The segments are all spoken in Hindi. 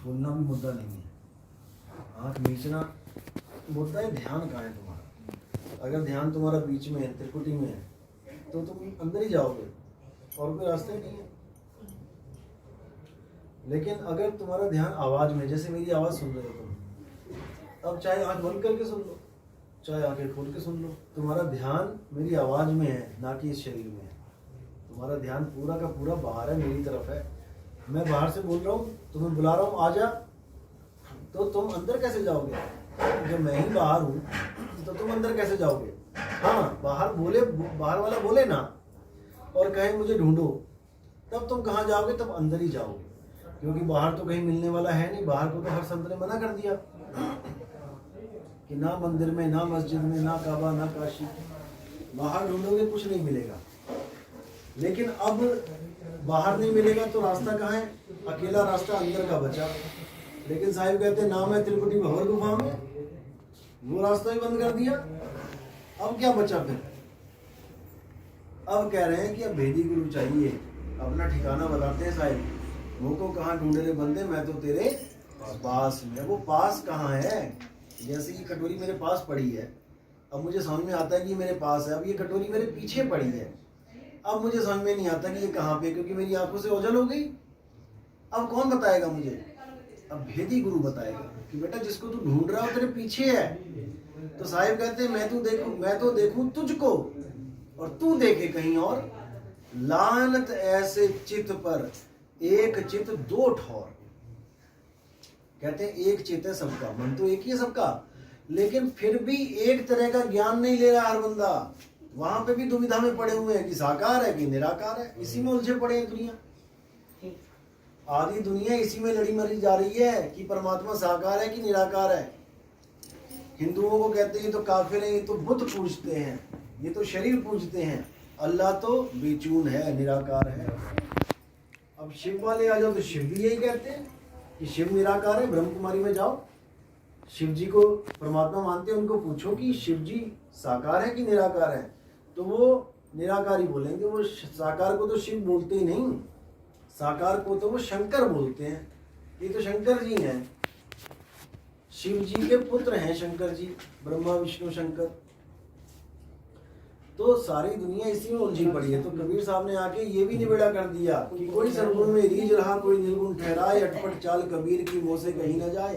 बोलना भी मुद्दा नहीं है, आँख मीचना मुद्दा है। ध्यान कहाँ है तुम्हारा? अगर ध्यान तुम्हारा बीच में है, त्रिकुटी में है, तो तुम अंदर ही जाओगे और कोई रास्ता ही नहीं है। लेकिन अगर तुम्हारा ध्यान आवाज में, जैसे मेरी आवाज सुन रहे हो तुम, अब चाहे आँख बंद करके सुन लो, चाहे आंखें खोल के सुन लो, तुम्हारा ध्यान मेरी आवाज में है, ना कि इस शरीर में है। तुम्हारा ध्यान पूरा का पूरा बाहर है, मेरी तरफ है। मैं बाहर से बोल रहा हूँ, तुम्हें बुला रहा हूँ आ जा, तो तुम अंदर कैसे जाओगे? जब मैं ही बाहर हूँ तो तुम अंदर कैसे जाओगे? हाँ, बाहर वाला बोले ना और कहे मुझे ढूंढो, तब तुम कहाँ जाओगे? तब अंदर ही जाओगे, क्योंकि बाहर तो कहीं मिलने वाला है नहीं। बाहर को तो हर संत ने मना कर दिया कि ना मंदिर में, ना मस्जिद में, ना काबा, ना काशी। बाहर ढूंढोगे कुछ नहीं मिलेगा। लेकिन अब बाहर नहीं मिलेगा तो रास्ता कहाँ है? अकेला रास्ता अंदर का बचा। लेकिन साहिब कहते नाम है त्रिकुटी भंवर गुफा में, वो रास्ता ही बंद कर दिया। अब क्या बचा फिर? अब कह रहे हैं कि अब भेदी गुरु चाहिए। अपना ठिकाना बताते हैं साहिब, वो को कहाँ ढूंढे रे बंदे, मैं तो तेरे पास में। वो पास कहाँ है? जैसे ये कटोरी मेरे पास पड़ी है, अब मुझे समझ में आता है कि ये मेरे पास है। अब ये कटोरी मेरे पीछे पड़ी है, अब मुझे समझ में नहीं आता कि ये कहाँ पे, क्योंकि मेरी आंखों से ओझल हो गई। अब कौन बताएगा मुझे? अब भेदी गुरु बताएगा कि बेटा जिसको तू ढूंढ रहा हो तेरे पीछे है। तो साहिब कहते हैं मैं तो देखूं तुझको और तू देखे कहीं और। लानत ऐसे चित पर एक चित दो ठौर। कहते हैं एक चित है सबका, मन तो एक ही है सबका, लेकिन फिर भी एक तरह का ज्ञान नहीं ले रहा हर बंदा। वहां पे भी दुविधा में पड़े हुए हैं कि साकार है कि निराकार है। इसी में उलझे पड़े हैं दुनिया, आधी दुनिया इसी में लड़ी मरी जा रही है कि परमात्मा साकार है कि निराकार है। हिंदुओं को कहते हैं ये तो काफिर है, ये तो बुत पूजते हैं, ये तो शरीर पूजते हैं। अल्लाह तो बेचून है, निराकार है। अब शिव वाले आ जाओ तो शिव भी यही कहते हैं कि शिव निराकार है। ब्रह्म कुमारी में जाओ, शिव जी को परमात्मा मानते हैं, उनको पूछो कि शिव जी साकार है कि निराकार है, तो वो निराकारी बोलेंगे। वो साकार को तो शिव बोलते ही नहीं, साकार को तो वो शंकर बोलते हैं। ये तो शंकर जी हैं, शिव जी के पुत्र हैं शंकर जी, ब्रह्मा विष्णु शंकर। तो सारी दुनिया इसी में उलझी पड़ी है। तो कबीर साहब ने आके ये भी निबेड़ा कर दिया कि कोई सर्वगुण में रीझ रहा, कोई निर्गुण ठहराए, अटपट चाल कबीर की मुंह से कहीं न जाए।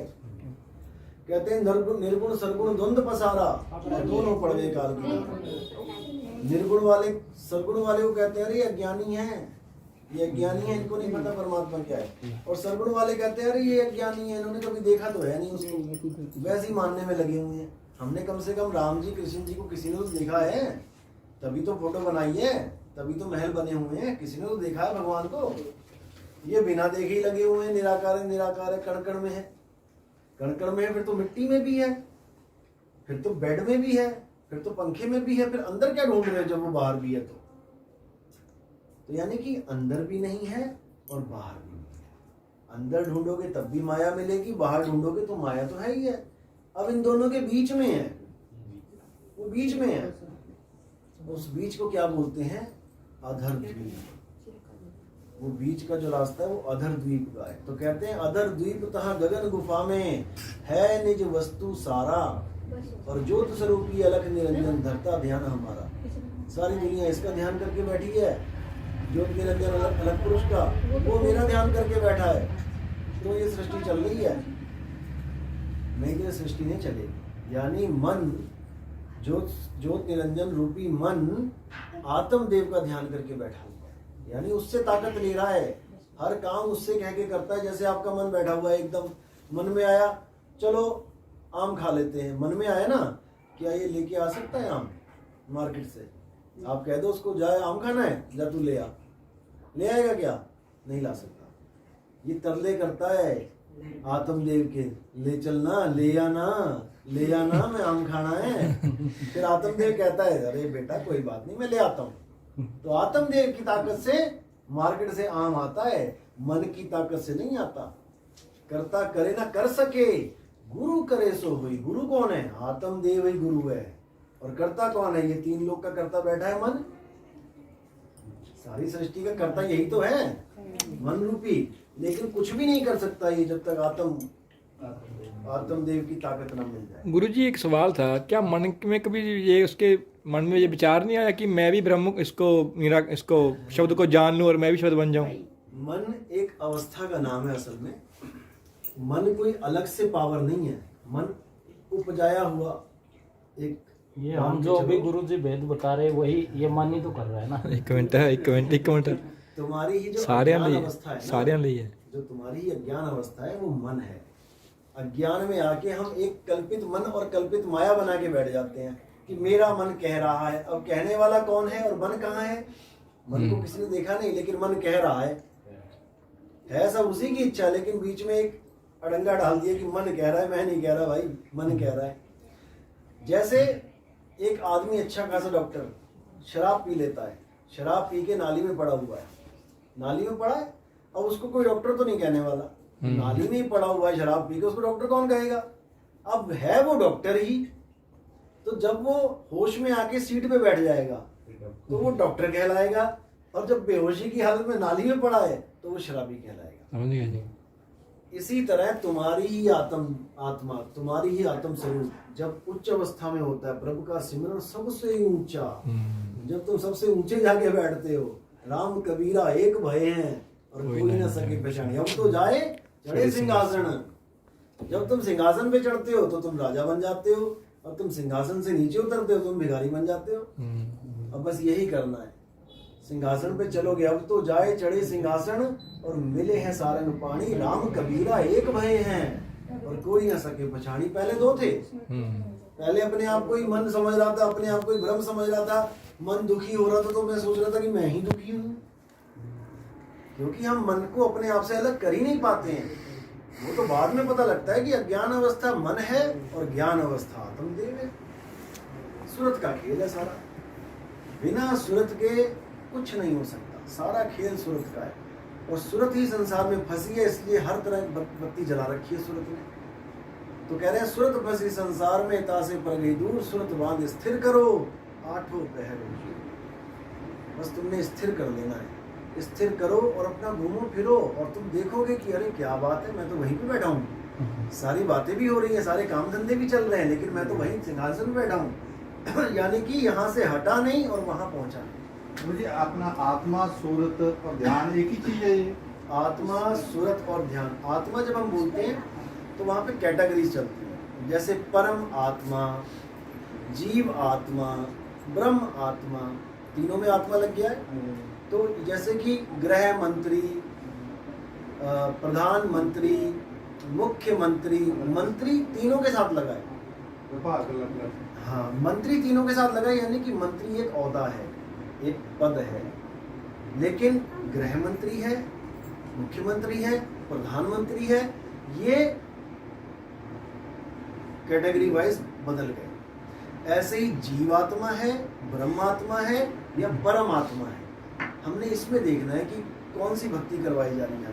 कहते हैं निर्गुण सरगुण द्वंद पसारा, दोनों पड़ गए काल की। निर्गुण वाले सरगुण वाले को कहते हैं अरे अज्ञानी है, ये अज्ञानी है, इनको नहीं पता परमात्मा क्या है। और सरगुण वाले कहते हैं अरे ये अज्ञानी है, इन्होंने कभी देखा तो है नहीं उसको, वैसे ही मानने में लगे हुए हैं। हमने कम से कम राम जी कृष्ण जी को किसी ने तो देखा है, तभी तो फोटो बनाई है, तभी तो महल बने हुए हैं, किसी ने तो देखा है भगवान को। ये बिना देखे ही लगे हुए हैं, निराकार है निराकार है, कण कण में है, कण कण में है, फिर तो मिट्टी में भी है, फिर तो बेड में भी है, फिर तो पंखे में भी है, फिर अंदर क्या ढूंढ रहे हैं जब वो बाहर भी है? तो यानी कि अंदर भी नहीं है और बाहर भी नहीं है। अंदर ढूंढोगे तब भी माया मिलेगी, बाहर ढूंढोगे तो माया तो है ही है। अब इन दोनों के बीच में है, वो बीच में है। उस बीच को क्या बोलते हैं? अधर द्वीप। वो बीच का जो रास्ता है वो अधर द्वीप का है। तो कहते हैं अधर द्वीप तहाँ गगन गुफा में है निज वस्तु सारा, और ज्योत स्वरूपी अलख निरंजन धरता ध्यान हमारा। सारी दुनिया इसका ध्यान करके बैठी है, ज्योत निरंजन अलग पुरुष का, वो मेरा ध्यान करके बैठा है। तो ये सृष्टि चल रही है, नहीं तो सृष्टि नहीं चलेगी। यानी मन, ज्योत निरंजन रूपी मन आत्मदेव का ध्यान करके बैठा हुआ है, यानी उससे ताकत ले रहा है। हर काम उससे कह के करता है। जैसे आपका मन बैठा हुआ है, एकदम मन में आया चलो आम खा लेते हैं, मन में आया ना, क्या ये लेके आ सकता है आम मार्केट से? आप कह दो उसको जाए आम खाना है, जा तू ले आ, ले आएगा क्या? नहीं ला सकता। ये तरले करता है आत्मदेव के, ले चलना, ले आना मैं आम खाना है। फिर आत्मदेव कहता है अरे बेटा कोई बात नहीं मैं ले आता हूँ। तो आत्मदेव की ताकत से मार्केट से आम आता है, मन की ताकत से नहीं आता। कर्ता करे ना कर सके, गुरु करे सो हुई। गुरु कौन है? आत्मदेव ही गुरु है। और कर्ता कौन है? ये तीन लोग का कर्ता बैठा है मन। सारी सृष्टि का कर्ता यही तो है, मन रूपी। लेकिन कुछ भी नहीं कर सकता ये जब तक आत्मदेव की ताकत ना मिल जाए। गुरुजी एक सवाल था, क्या मन में कभी ये उसके मन में ये विचार नहीं आया कि मैं भी ब्रह्म इसको शब्द को जान लूं और मैं भी शब्द बन जाऊं? मन एक अवस्था का नाम है असल में। मन कोई अलग से पावर नहीं है, मन उपजाया हुआ एक। ये हम जो अभी गुरुजी भेद बता रहे वही ये मन ही तो कर रहा है ना। एक मिनट तुम्हारी ही जो सारे अज्ञान अवस्था है ना, सारे लिए है, जो तुम्हारी ही अज्ञान अवस्था है वो मन है। अज्ञान में आके हम एक कल्पित मन और कल्पित माया बना के बैठ जाते हैं कि मेरा मन कह रहा है। अब कहने वाला कौन है और मन कहाँ है? मन को किसी ने देखा नहीं, लेकिन मन कह रहा है सब उसी की इच्छा, लेकिन बीच में एक अड़ंगा डाल दिया कि मन कह रहा है। मैं नहीं कह रहा भाई, मन कह रहा है। जैसे एक आदमी अच्छा खासा डॉक्टर शराब पी लेता है, शराब पी के नाली में पड़ा हुआ है, नाली में पड़ा है, अब उसको कोई डॉक्टर तो नहीं कहने वाला, नाली में ही पड़ा हुआ है शराब पी के, उसको डॉक्टर कौन कहेगा? अब है वो डॉक्टर ही, तो जब वो होश में आके सीट पे बैठ जाएगा तो वो डॉक्टर कहलाएगा, और जब बेहोशी की हालत में नाली में पड़ा है तो वो शराबी कहलाएगा। इसी तरह तुम्हारी ही आत्मा, तुम्हारी ही आत्म स्वरूप जब उच्च अवस्था में होता है, प्रभु का सिमरन सबसे ऊंचा, जब तुम सबसे ऊंचे जाके बैठते हो, राम कबीरा एक भय हैं और कोई न सके पहचाने। अब तो जाए चढ़े सिंहासन। जब तुम सिंहासन पे चढ़ते हो तो तुम राजा बन जाते हो, और तुम सिंहासन से नीचे उतरते हो तुम भिखारी बन जाते हो। अब बस यही करना है, सिंहासन पे चलोगे। अब तो जाए चढ़े सिंहासन और मिले हैं सारंग पानी, राम कबीरा एक भय हैं और कोई न सके पहचानी। पहले दो थे, पहले अपने आप को ही मन समझ रहा था, अपने आप को ही ब्रह्म समझ रहा था। मन दुखी हो रहा था तो मैं सोच रहा था कि मैं ही दुखी हूँ, क्योंकि हम मन को अपने आप से अलग कर ही नहीं पाते हैं। वो तो बाद में पता लगता है कि अज्ञान अवस्था मन है और ज्ञान अवस्था आत्मदेव है। सूरत का खेल है सारा, बिना सूरत के कुछ नहीं हो सकता। सारा खेल सूरत का है, और सूरत ही संसार में फंसी है, इसलिए हर तरह की बत्ती जला रखी है सूरत ने। तो कह रहे हैं सूरत फंसी संसार में, तासे पर गई दूर, सूरत बांध स्थिर करो आठों पहर। बस तुमने स्थिर कर लेना है, स्थिर करो और अपना घूमो फिरो, और तुम देखोगे कि अरे क्या बात है, मैं तो वहीं पे बैठा हूँ, सारी बातें भी हो रही हैं, सारे काम धंधे भी चल रहे हैं, लेकिन मैं तो वहीं सिंहासन में बैठा हूँ। यानी कि यहाँ से हटा नहीं और वहाँ पहुँचा नहीं। मुझे अपना आत्मा, सूरत और ध्यान एक ही चीज है ये? आत्मा, सूरत और ध्यान। आत्मा जब हम बोलते हैं तो वहाँ पे कैटेगरीज चलती हैं, जैसे परम आत्मा, जीव आत्मा, ब्रह्म आत्मा, तीनों में आत्मा लग गया है। तो जैसे कि गृह मंत्री, प्रधानमंत्री, मुख्यमंत्री, मंत्री तीनों के साथ लगा है। हाँ, मंत्री तीनों के साथ लगा है, यानी कि मंत्री एक ओहदा है, एक पद है, लेकिन गृह मंत्री है, मुख्यमंत्री है, प्रधानमंत्री है, ये कैटेगरी वाइज बदल गए। ऐसे ही जीवात्मा है, ब्रह्मात्मा है या परमात्मा है। हमने इसमें देखना है कि कौन सी भक्ति करवाई जा रही है।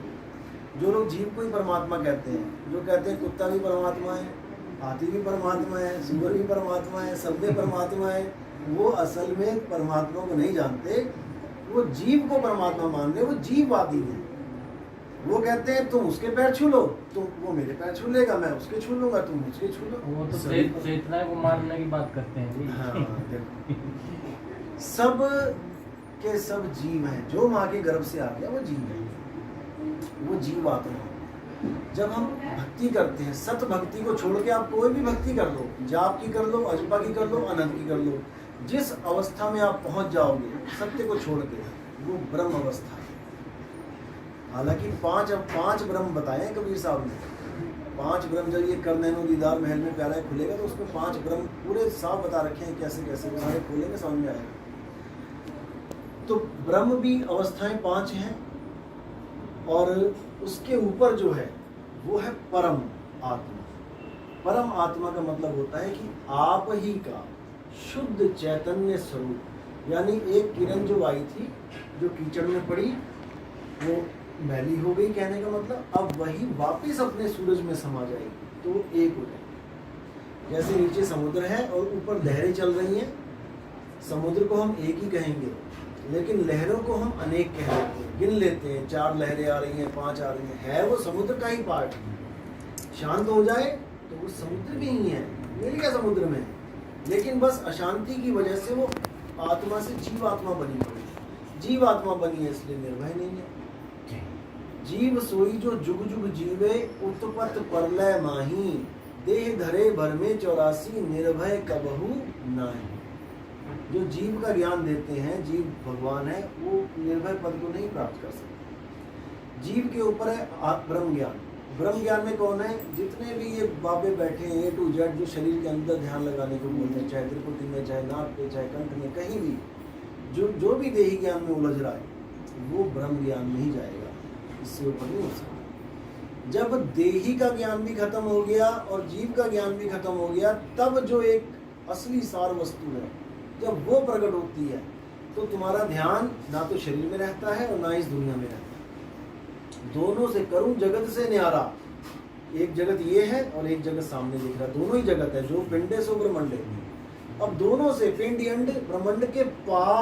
जो लोग जीव को ही परमात्मा कहते हैं, जो कहते हैं कुत्ता भी परमात्मा है, हाथी भी परमात्मा है, सुअर भी परमात्मा है, सब में परमात्मा है, वो असल में परमात्मा को नहीं जानते, वो जीव को परमात्मा मान रहे, वो जीववादी है। वो कहते हैं तुम उसके पैर छू लो, तुम वो मेरे पैर छू लेगा, मैं उसके छू लूंगा, तुम उसके छू लो। वो तो चेतना को मानने की बात करते हैं जी। हाँ, देखो सब के सब जीव हैं, जो माँ के गर्भ से आ गया वो जीव है, वो जीवात्मा। जब हम भक्ति करते हैं, सत भक्ति को छोड़ के आप कोई भी भक्ति कर लो, जाप की कर लो, अजपा की कर लो, अनंत की कर लो, जिस अवस्था में आप पहुंच जाओगे सत्य को छोड़ के, वो ब्रह्म अवस्था है। हालांकि पांच ब्रह्म बताए हैं कबीर साहब ने। 5 ब्रह्म जब ये कर नैनो दीदार महल में प्यारा खुलेगा तो उसमें 5 ब्रह्म पूरे साफ बता रखे हैं, कैसे कैसे सारे खोलेंगे समझ में आएगा। तो ब्रह्म भी अवस्थाएं 5 हैं, और उसके ऊपर जो है वो है परम आत्मा। परम आत्मा का मतलब होता है कि आप ही का शुद्ध चैतन्य स्वरूप। यानी एक किरण जो आई थी, जो कीचड़ में पड़ी, वो मैली हो गई, कहने का मतलब अब वही वापस अपने सूरज में समा जाएगी, तो एक हो जाएगी। जैसे नीचे समुद्र है और ऊपर लहरें चल रही हैं, समुद्र को हम एक ही कहेंगे, लेकिन लहरों को हम अनेक कह लेते हैं, गिन लेते हैं, 4 लहरें आ रही हैं, 5 आ रही हैं, है वो समुद्र का ही पार्ट। शांत हो जाए तो वो समुद्र भी ही है, मिल गया समुद्र में। लेकिन बस अशांति की वजह से वो आत्मा से जीवात्मा बनी पड़ी। जीवात्मा बनी है इसलिए निर्भय नहीं है। जीव सोई जो जुग जुग जीवे, उत्पत परलय माही, देह धरे भर में 84, निर्भय कबहू नाही। जो जीव का ज्ञान देते हैं, जीव भगवान है, वो निर्भय पद को नहीं प्राप्त कर सकते। जीव के ऊपर है ब्रह्म ज्ञान। ब्रह्म ज्ञान में कौन है? जितने भी ये बाबे बैठे हैं A to Z, जो शरीर के अंदर ध्यान लगाने को बोलते हैं, चाहे त्रिपुटी में, चाहे नाक पे, चाहे कंठ में, कहीं भी जो भी देही ज्ञान में उलझ रहा है वो ब्रह्म ज्ञान में ही जाएगा, इससे ऊपर नहीं हो सकता। जब देही का ज्ञान भी खत्म हो गया और जीव का ज्ञान भी खत्म हो गया, तब जो एक असली सार वस्तु है जब वो प्रकट होती है, तो तुम्हारा ध्यान ना तो शरीर में रहता है और ना इस दुनिया में रहता है। दोनों से करूं जगत से न्यारा। एक जगत ये है और एक जगत सामने दिख रहा है, दोनों ही जगत है, जो पिंडे सो ब्रह्मंडे। अब दोनों से पिंड अंड ब्रह्मांड के पार